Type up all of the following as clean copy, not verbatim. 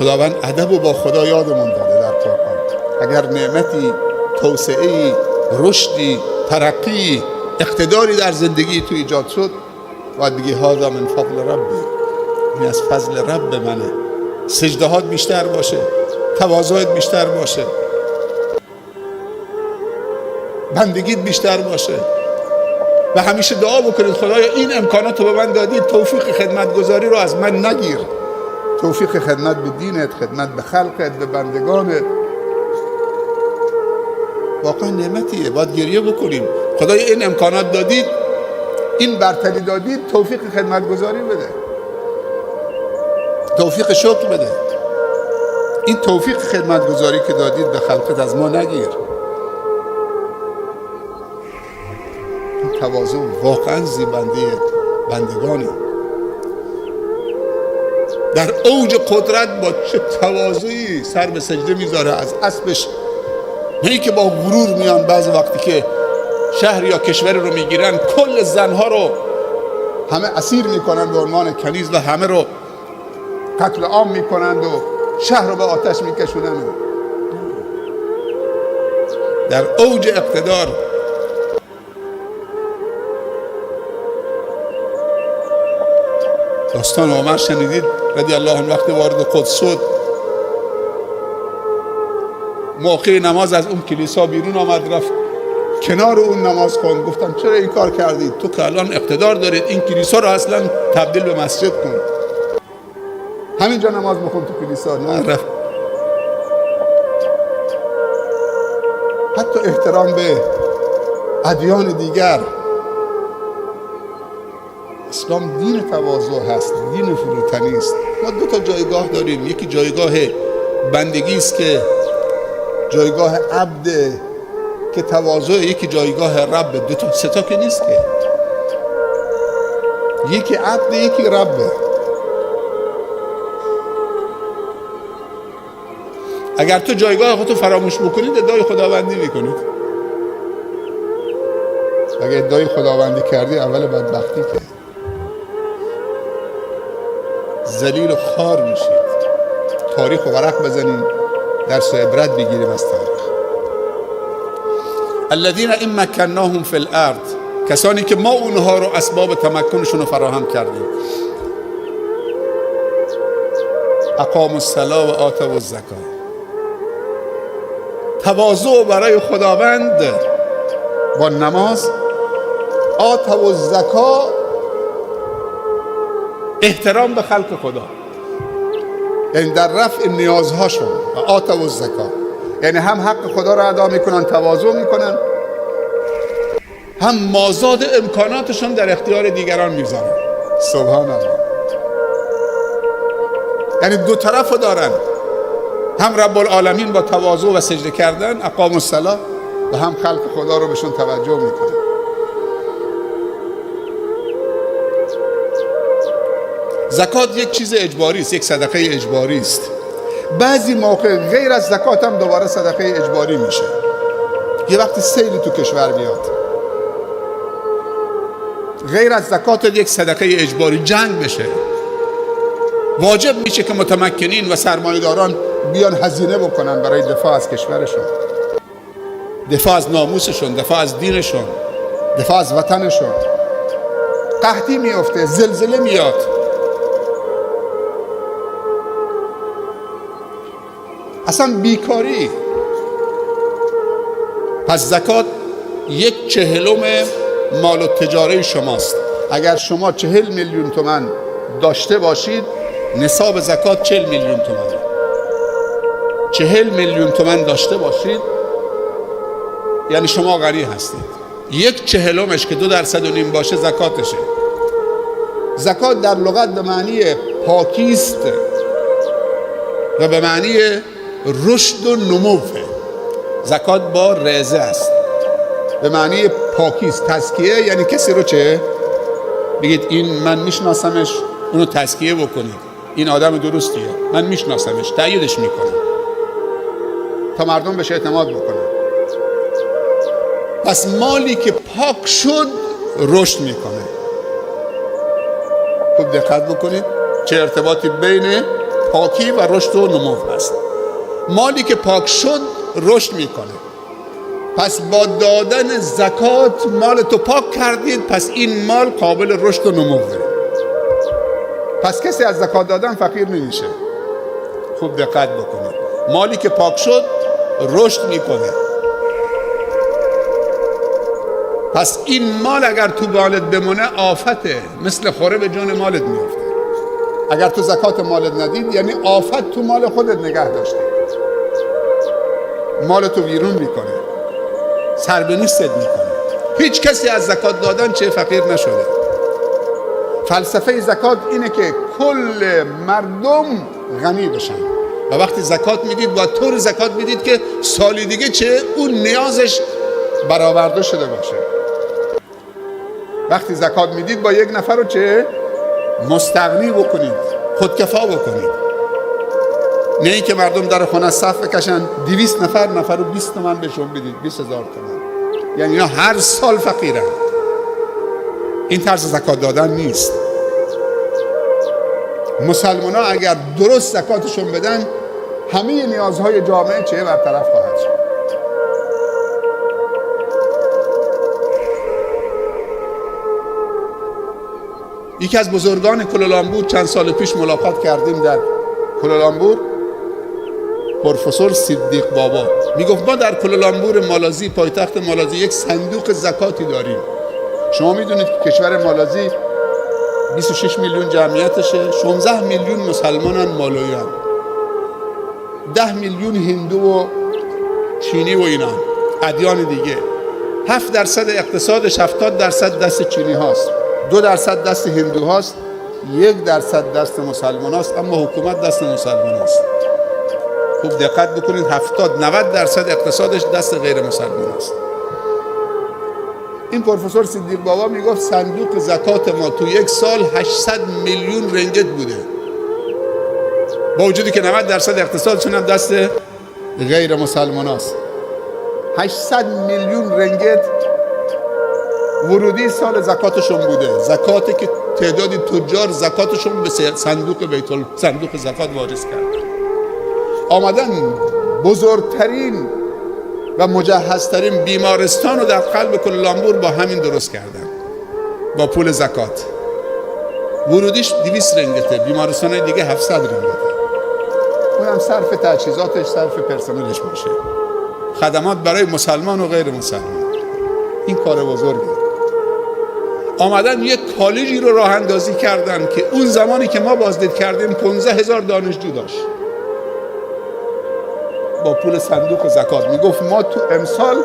خداوند ادب و با خدا یادمون داده در قرآن. اگر نعمتی، توسعه‌ای، رشدی، ترقی، اقتداری در زندگی تو ایجاد شد، باید بگی هذا من فضل ربی، این از فضل رب منه. سجدهات بیشتر باشه، تواضعت بیشتر باشه، بندگیت بیشتر باشه و همیشه دعا بکنید خدایا این امکانات رو به من دادید، توفیق خدمتگزاری رو از من نگیر، توفیق خدمت به دینت، خدمت به خلقت، به بندگانت. واقعا نعمتیه، باید گریه بکنیم خدایا این امکانات دادید، این برتری دادید، توفیق خدمتگزاری بده، توفیق شکر بده. این توفیق خدمتگزاری که دادید به خلقت از ما نگیر. این تواضع واقعا زیبنده بندگانی. در اوج قدرت با چه تواضعی سر به سجده میذاره از اسبش، نه که با غرور میان. بعضی وقتی که شهر یا کشور رو میگیرن کل زنها رو همه اسیر میکنن به عنوان کنیز و همه رو قتل عام میکنند و شهر رو به آتش میکشونند. در اوج اقتدار داستان عمر شنیدید رضی الله عنه وقتی وارد قدس شد، موقع نماز از اون کلیسا بیرون آمد، رفت کنار اون نماز خوند. گفتم چرا این کار کردید؟ تو که الان اقتدار دارید، این کلیسا رو اصلا تبدیل به مسجد کن، همینجا نماز بخون تو کلیسا. نه، رفت. حتی احترام به ادیان دیگر. اسلام دین تواضع هست، دین فروتنی است. ما دو تا جایگاه داریم، یکی جایگاه بندگی است که جایگاه عبد که تواضع، یکی جایگاه رب. دو تا سه تا که نیست که، یکی عبد یکی ربه. اگر تو جایگاه خودتو فراموش بکنید ادعای خداوندی میکنید. اگر ادعای خداوندی کردی اول بدبختی که ذلیل و خوار میشید. تاریخ و ورق بزنیم، درس و عبرت بگیریم از تاریخ. الذین ان مکناهم فی الارض، کسانی که ما اونها رو اسباب تمکنشون رو فراهم کردیم. اقاموا الصلاة و آتوا الزکاة، تواضع برای خداوند با نماز. آتوا الزکاة، احترام به خلق خدا، یعنی در رفع نیازهاشون. و آتوا الزکاة یعنی هم حق خدا رو ادا میکنن، تواضع میکنن، هم مازاد امکاناتشون در اختیار دیگران میذارن. سبحان الله. یعنی دو طرف دارن، هم رب العالمین با تواضع و سجده کردن اقاموا الصلاة و هم خلق خدا رو بهشون توجه میکنن. زکات یک چیز اجباری است، یک صدقه اجباری است. بعضی موقع غیر از زکات هم دوباره صدقه اجباری میشه. یه وقتی سیلی تو کشور بیاد، غیر از زکات یک صدقه اجباری جنگ بشه، واجب میشه که متمکنین و سرمایه‌داران بیان هزینه بکنن برای دفاع از کشورشون، دفاع از ناموسشون، دفاع از دینشون، دفاع از وطنشون. قحطی میفته، زلزله میاد، اصلا بیکاری. پس زکات 1/40 مال التجاره شماست. اگر شما 40 میلیون تومان داشته باشید، نصاب زکات 40 میلیون تومانه. 40 میلیون تومان داشته باشید یعنی شما غنی هستید. 1/40 که 2.5% باشه زکاتشه. زکات در لغت به معنی پاکیست و به معنی رشد و نموه. زکات با رزه است، به معنی پاکیست. تزکیه یعنی کسی رو چه؟ بگید این من میشناسمش، اونو تزکیه بکنید، این آدم درستیه، من میشناسمش، تأییدش میکنم تا مردم بهش اعتماد بکنن. پس مالی که پاک شد رشد میکنه. خوب دقت بکنید چه ارتباطی بین پاکی و رشد و نمو هست. مالی که پاک شد رشد میکنه. پس با دادن زکات مال تو پاک کردید، پس این مال قابل رشد و نموه. پس کسی از زکات دادن فقیر نمیشه. خوب دقت بکنید. مالی که پاک شد رشد میکنه. پس این مال اگر تو مالت بمونه آفته، مثل خوره به جان مالت میفته. اگر تو زکات مالت ندید یعنی آفت تو مال خودت نگه داشتی، مالتو ویرون میکنه، سر به نیستت میکنه. هیچ کسی از زکات دادن چه فقیر نشده. فلسفه زکات اینه که کل مردم غنی بشن و وقتی زکات میدید با طور زکات میدید که سالی دیگه چه اون نیازش برآورده شده باشه. وقتی زکات میدید با یک نفر رو چه مستغنی بکنید، خودکفا بکنید. نه ای که مردم در خونه صف بکشن 200 نفر رو 20 تومن بهشون بدید، 20,000 تومن، یعنی اینا هر سال فقیرن. این طرز زکات دادن نیست. مسلمان ها اگر درست زکاتشون بدن همه نیازهای جامعه چه برطرف خواهد شد. یکی از بزرگان کوالالامپور چند سال پیش ملاقات کردیم در کوالالامپور، پروفسور صدیق بابا میگفت ما در کوالالامپور مالازی، پایتخت مالازی، یک صندوق زکاتی داریم. شما میدونید که کشور مالازی 26 میلیون جمعیتشه، 16 میلیون مسلمانن مالاییان، 10 میلیون هندو و چینی و اینا ادیان دیگه. 7% اقتصادش 70% دست چینی هاست، 2% دست هندو هاست، 1% دست مسلمان هاست، اما حکومت دست مسلمان هاست. خوب دقت بکنید، 70-90% اقتصادش دست غیر مسلمان هاست. این پروفسور صدیق بابا میگفت صندوق زکات ما تو یک سال 800 میلیون رنگت بوده، با وجودی که 90% اقتصادشون هم دست غیر مسلمان هاست. 800 میلیون رنگت ورودی سال زکاتشون بوده، زکاتی که تعدادی تجار زکاتشون به صندوق زکات واریز کردن. آمدن بزرگترین و مجهزترین بیمارستان رو در قلب کوالالامپور با همین درست کردن، با پول زکات. ورودیش 200 رنگته، بیمارستان دیگه 700 رنگته. اونم صرف تجهیزاتش، صرف پرسنلش باشه، خدمات برای مسلمان و غیر مسلمان. این کار بزرگه. آمدن یک کالجی رو راه اندازی کردن که اون زمانی که ما بازدید کردیم 15,000 دانشجو داشت، با پول صندوق زکات. میگفت ما تو امسال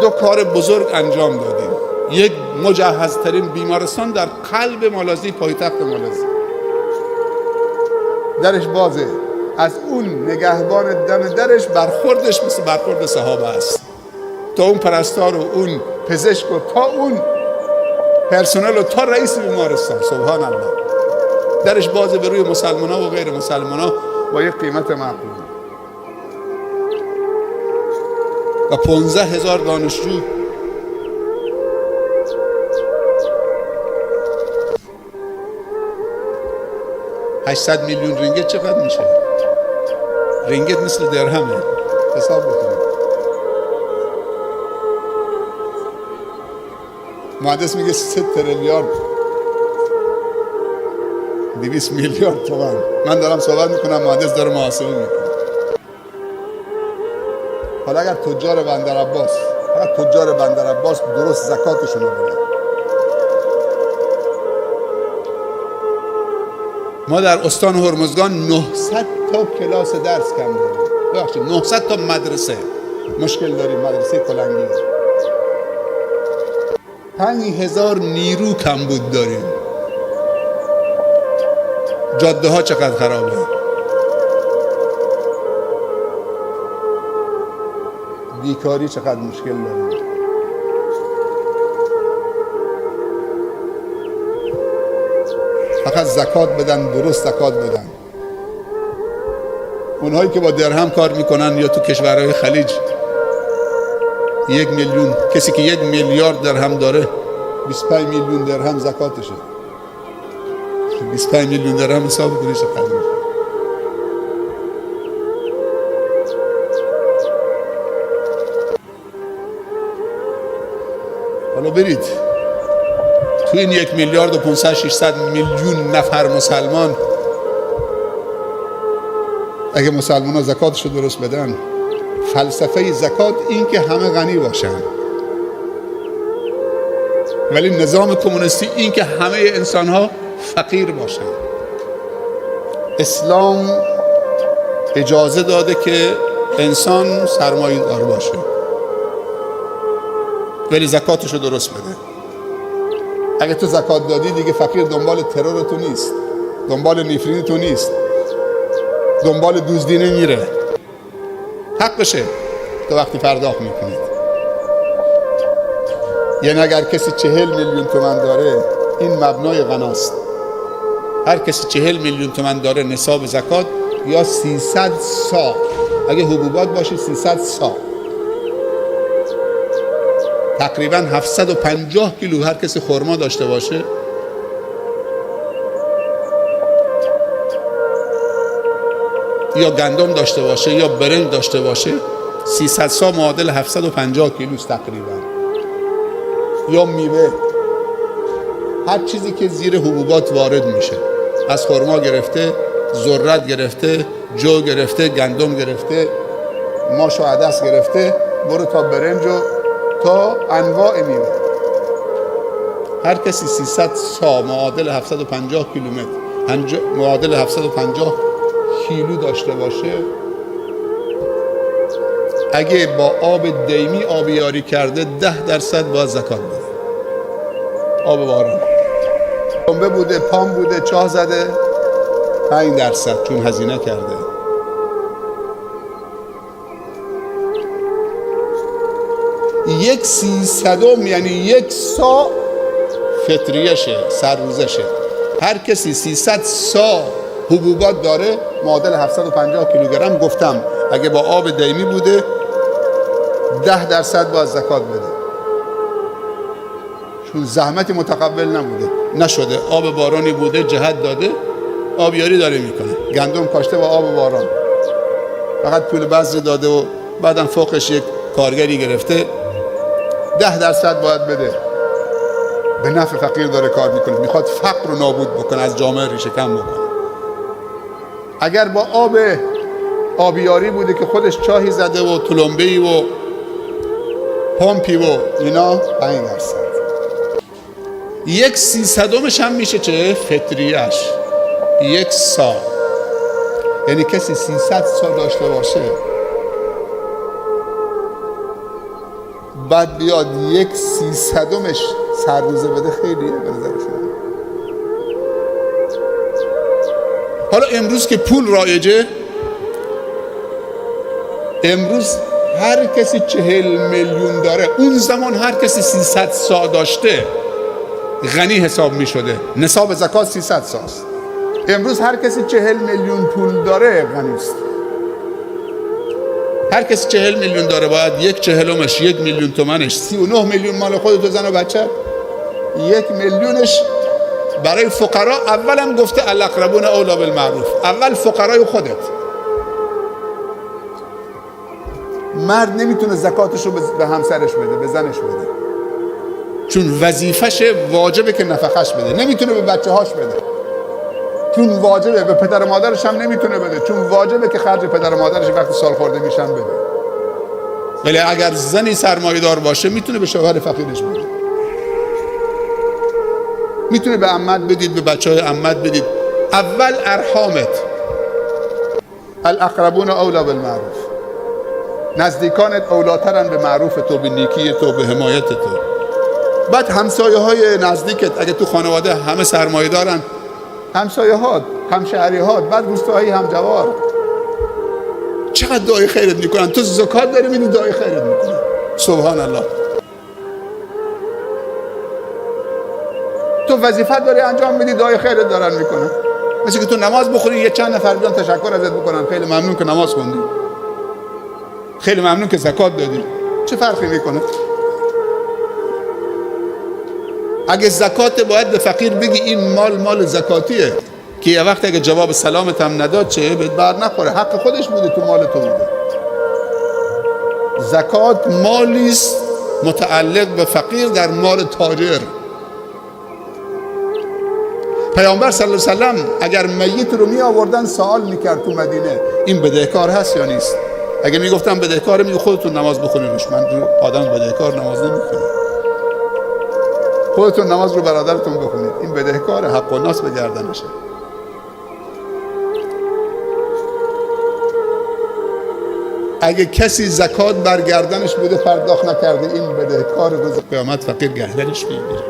2 کار بزرگ انجام دادیم. یک، مجهزترین بیمارستان در قلب مالازی، پایتخت مالازی، درش بازه، از اون نگهبان دم درش برخوردش مثل برخورد صحابه است، تا اون پرستار و اون پزشک و تا اون پرسنل و تا رئیس بیمارستان. سبحان الله. درش بازه به روی مسلمان ها و غیر مسلمان ها با یک قیمت معقول. و 15,000 دانشجو. $800 میلیون رنگت چقدر میشه؟ رنگت مثل درهمه، حساب بکنید. مهندس میگه 3 تریلیارد 200 میلیارد تومان. من دارم صحبت میکنم، مهندس داره محاسبه میکنه. حالا اگر تجار بندرعباس، فقط تجار بندرعباس درست زکاتشون رو بدن. ما در استان هرمزگان 900 تا کلاس درس کم داریم. ببخشید 900 تا مدرسه مشکل داریم، مدرسه کلنگی. 5,000 نیرو کمبود داریم. جاده ها چقدر خرابه. بیکاری چقدر مشکل داریم. فقط زکات بدن، درست زکات بدن. اونهایی که با درهم کار میکنن یا تو کشورهای خلیج 1 میلیون، کسی که 1 میلیارد درهم داره 25 میلیون درهم زکاتشه. 25 میلیون درهم حساب کنید چقدر میشه. حالا برید تو این 1,500,000,000 نفر مسلمان، اگه مسلمان ها زکاتش رو درست بدن، فلسفه زکات این که همه غنی باشن، ولی نظام کمونیستی این که همه انسان ها فقیر باشن. اسلام اجازه داده که انسان سرمایه دار باشه، ولی زکاتش رو درست بده. اگه تو زکات دادی دیگه فقیر دنبال ترور تو نیست، دنبال نفرین تو نیست، دنبال دزدی نمیره، حق بشه تو وقتی پرداخت میکنید. یعنی اگر کسی 40,000,000 تومان داره، این مبنای غناست. هر کسی 40,000,000 تومان داره نصاب زکات یا 300 صاع، اگه حبوبات باشه 300 صاع، تقریبا 750 کیلو هر کسی خرما داشته باشه، یا گندم داشته باشه یا برنج داشته باشه، 300 صاع معادل 750 کیلوست تقریبا. یا میوه، هر چیزی که زیر حبوبات وارد میشه، از خرما گرفته، ذرت گرفته، جو گرفته، گندم گرفته، ماش و عدس گرفته، برو تا برنج و تا انواع میوه. هر کسی 300 صاع معادل 750 کیلومتر، معادل 750 کیلو داشته باشه، اگه با آب دیمی آبیاری کرده 10% باید زکات بده. آب باران، پنبه بوده، پام بوده، چاه زده، 5% چون هزینه کرده. یک 300 یعنی 1 صاع فطریشه، سرروزشه. هر کسی 300 صاع حبوبات داره معادل 750 کیلوگرم. گفتم اگه با آب دیمی بوده 10% باید زکات بده، چون زحمتی متقبل نشده. آب بارانی بوده، جهت داده، آبیاری داره میکنه. گندم کاشته با آب باران، فقط پول بذر داده و بعدم فوقش یک کارگری گرفته. 10% باید بده. به نفع فقیر داره کار میکنه، میخواد فقر رو نابود بکنه، از جامعه ریشه کم بکنه. اگر با آب آبیاری بوده که خودش چاهی زده و تلمبه‌ای و پمپی و اینا، 5%. 1/300 هم میشه چه؟ فطریش، 1 صاع. یعنی کسی 300 صاع داشته باشه، بعد بیاد 1/300 سرروزه بده، خیلیه به نظر شما. حالا امروز که پول رایجه، امروز هر کسی 40,000,000 داره، اون زمان هر کسی 300 صاع داشته غنی حساب می شده. نصاب زکات 300 صاع است. امروز هر کسی 40,000,000 پول داره غنیست. هر کسی 40,000,000 داره باید 1/40 1,000,000 تومنش، 39 میلیون مال خودت زن و بچه، 1,000,000ش برای فقرا. اولم گفته الاقربون اولی بالمعروف، اول فقرای خودت. مرد نمیتونه زکاتشو به همسرش بده، به زنش بده، چون وظیفشه، واجبه که نفقش بده. نمیتونه به بچه هاش بده، چون واجبه. به پدر و مادرش هم نمیتونه بده، چون واجبه که خرج پدر و مادرش وقتی سال خورده میشن بده. ولی اگر زنی سرمایه دار باشه میتونه به شوهر فقیرش بده، میتونه به عمت بدید، به بچه های عمت بدید. اول ارحامت، الاقربون اولی بالمعروف، نزدیکانت اولاترن به معروف تو، به نیکی تو، به حمایت تو. بعد همسایه های نزدیکت، اگه تو خانواده همه سرمایه دارن، همسایه ها، همشهری ها، بعد روستایی، همجوار، چقدر دعای خیرت میکنن. تو زکات داری میدی، دعای خیرت میکنن. سبحان الله. تو وظیفت داری انجام میدی، دعای خیرت دارن میکنن. مثل که تو نماز بخوری یه چند نفر بیان تشکر ازت بکنن، خیلی ممنون که نماز خوندی، خیلی ممنون که زکات دادی. چه فرقی میکنه؟ اگه زکات باید به فقیر بگی این مال زکاتیه، که یه وقت اگه جواب سلامت هم نداد چه بهت بر نخوره، حق خودش بوده، تو مال تو بوده. زکات مالیست متعلق به فقیر در مال تاجر. پیامبر صلی الله علیه و سلم اگر میت رو می آوردن سوال میکرد تو مدینه این بدهکار هست یا نیست. اگه میگفتن بدهکاره، میگه خودتون نماز بخونینش، من آدم بدهکار نماز نمیخونم. خودتون نماز رو برادرتون بخونید، این بدهکاره، حق الناس به گردنشه. اگه کسی زکات بر گردنش بوده پرداخت نکرده، این بدهکار، روز قیامت فقیر گردنش میگیره.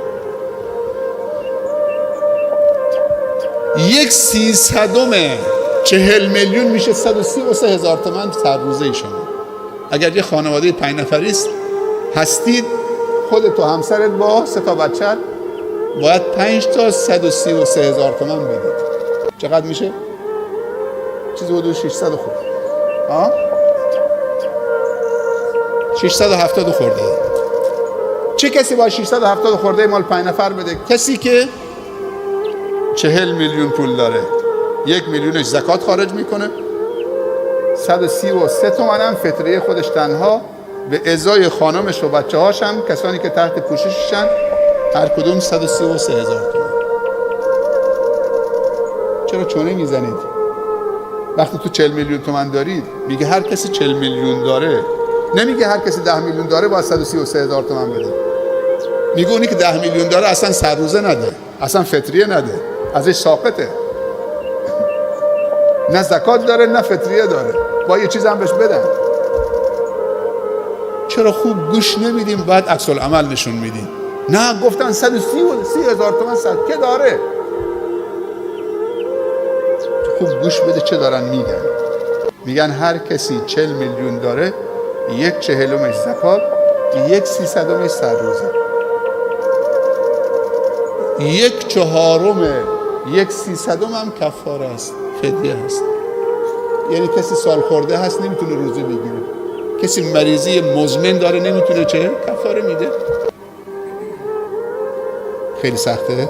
1/300 40 میلیون میشه 133,000 تومان سر روزه شما. اگر یه خانواده 5 نفری هستید، خودت و همسرت با 3 تا بچه باید 5 تا 133,000 تومان بدید. چقدر میشه؟ چیزی حدود 600 خورده. 670 خورده. چه کسی باید 670 خورده مال 5 نفر بده؟ کسی که 40 میلیون پول داره، 1 میلیونش زکات خارج میکنه، 133 تومن هم فطریه خودش تنها، به ازای خانمش و بچه هاش هم کسانی که تحت پوشششن، هر کدوم 133,000 تومن. چرا چونه میزنید؟ وقتی تو 40 میلیون تومن دارید، میگه هر کسی 40 میلیون داره، نمیگه هر کسی 10 میلیون داره باید 133,000 تومن بده. میگه اونی که 10 میلیون داره اصلا سر روزه نده، اصلا فطریه نده، ازش ساقطه، نه زکات داره نه فطریه داره، با یه چیز هم بهش بدن. چرا خوب گوش نمیدیم، بعد عکس العمل نشون میدیم؟ نه گفتن 130,000 تومان که داره. خوب گوش بده چه دارن میگن. میگن هر کسی 40 میلیون داره، 1/40 زکات، 1/300 سر روزه، 1/4 1/300 هم کفاره است، فدیه است. یعنی کسی سال خورده هست نمیتونه روزه بگیره، کسی مریضی مزمن داره نمیتونه چه کفاره میده. خیلی سخته.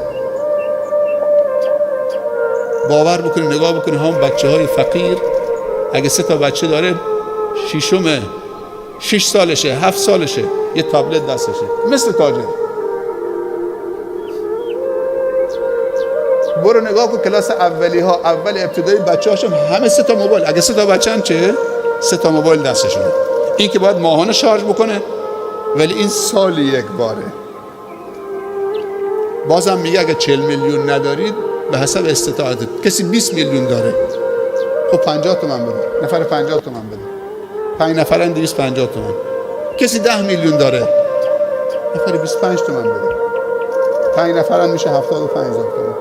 باور بکنید، نگاه بکنید، هم بچه های فقیر اگه 3 تا بچه داره، 6 سالشه 7 سالشه یه تابلت دستشه، مثل تاجر. برو نگاه کن کلاس اولی ها، اول ابتدایی بچه هاشون همه 3 تا موبایل، اگه 3 تا بچه هم چه 3 تا موبایل دستشونه. این که باید ماهانه شارژ بکنه، ولی این سالی 1 باره. بازم میگه اگه 40 میلیون ندارید به حسب استطاعتت. کسی 20 میلیون داره، خب 50 تومن بده، نفر 50 تومن بده، 5 نفرن 250 تومن. کسی 10 میلیون داره، نفر 25 تومن بده، 5 نفرن میشه 75,000 تومن.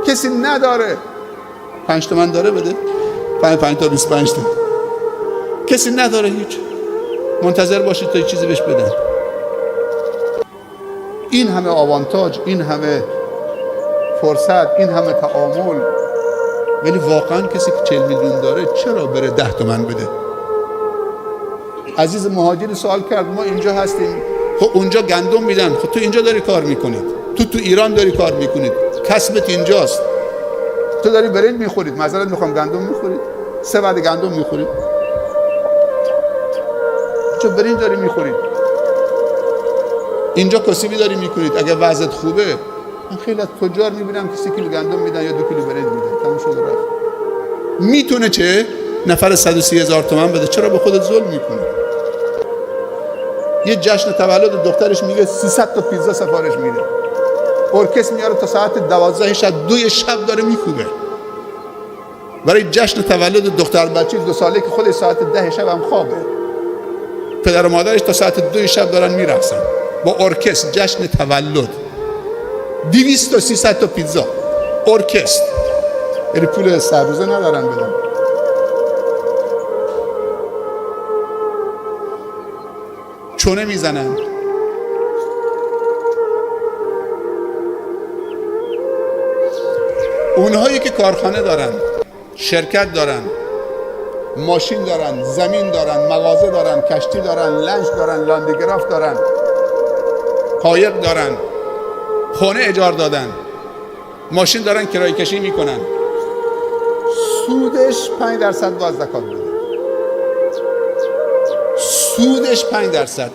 کسی نداره، 5 تومن داره بده، 5 تا 25 تومن. کسی نداره، هیچ، منتظر باشید تا چیزی بهش بدن. این همه آوانتاژ، این همه فرصت، این همه تعامل، ولی واقعا کسی که 40 میلیون داره چرا بره 10 تومن بده؟ عزیز مهاجری سوال کرد، ما اینجا هستیم، خب اونجا گندم میدن، خب تو اینجا داری کار میکنید، تو ایران داری کار میکنید، کسبت اینجاست، تو داری برنج میخورید، معذرت میخوام، گندم میخورید، 3 بعد گندم میخورید، چه برنج داری میخورید، اینجا کسبی داری میکنید. اگه وضعت خوبه، من خیلی از تجار میبینم که 3 کیلو گندم میدن یا 2 کیلو برنج میدن، تموم شد رفت. میتونه چه نفر 130,000 تومان بده، چرا به خودت ظلم میکنی؟ یه جشن تولد دخترش میگه 300 تا پیتزا سفارش میده، ارکستر میاره تا ساعت 12 شب، 2 شب داره میکوبه برای جشن تولد دختر بچه 2 ساله که خودش ساعت 10 شب هم خوابه، پدر و مادرش تا ساعت 2 شب دارن میرقصن با ارکستر جشن تولد، 200 تا 300 تا پیتزا، ارکستر. یعنی پول سر روزه ندارن بدن. چونه میزنن. اونهایی که کارخانه دارن، شرکت دارن، ماشین دارن، زمین دارن، مغازه دارن، کشتی دارن، لنج دارن، لاندگراف دارن، قایق دارن، خونه اجار دادن، ماشین دارن کرایه کشی میکنن، سودش 5% باز زکات بده. سودش 5%.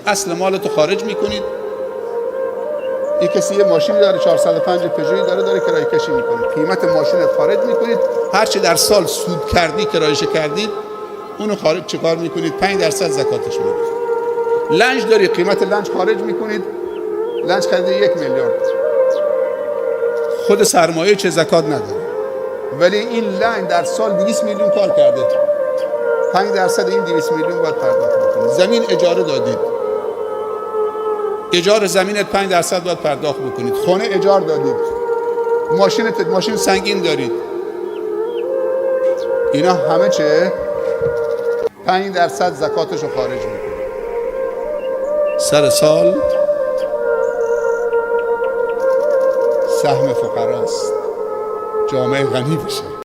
اصل مال تو خارج میکنید. یک کسی یه ماشین داره 405 پژویی داره کرایه کشی میکنید، قیمت ماشین خارج میکنید، هر چی در سال سود کردی کرایه‌اش کردید اونو خارج چیکار میکنید؟ 5% زکاتش میدید. لنج داری، قیمت لنج خارج میکنید، لنج خریده 1 میلیارد، خود سرمایه چه زکات نداره، ولی این لنج در سال 200 میلیون کار کرده، 5% این 200 میلیون باید پرداخت بکنید. زمین اجاره دادید، اجاره زمینت 5% باید پرداخت بکنید. خانه اجاره دادید، ماشین سنگین دارید، اینا همه چه 5% زکاتش رو خارج میکنید. سر سال سهم فقراست، جامعه غنی بشه.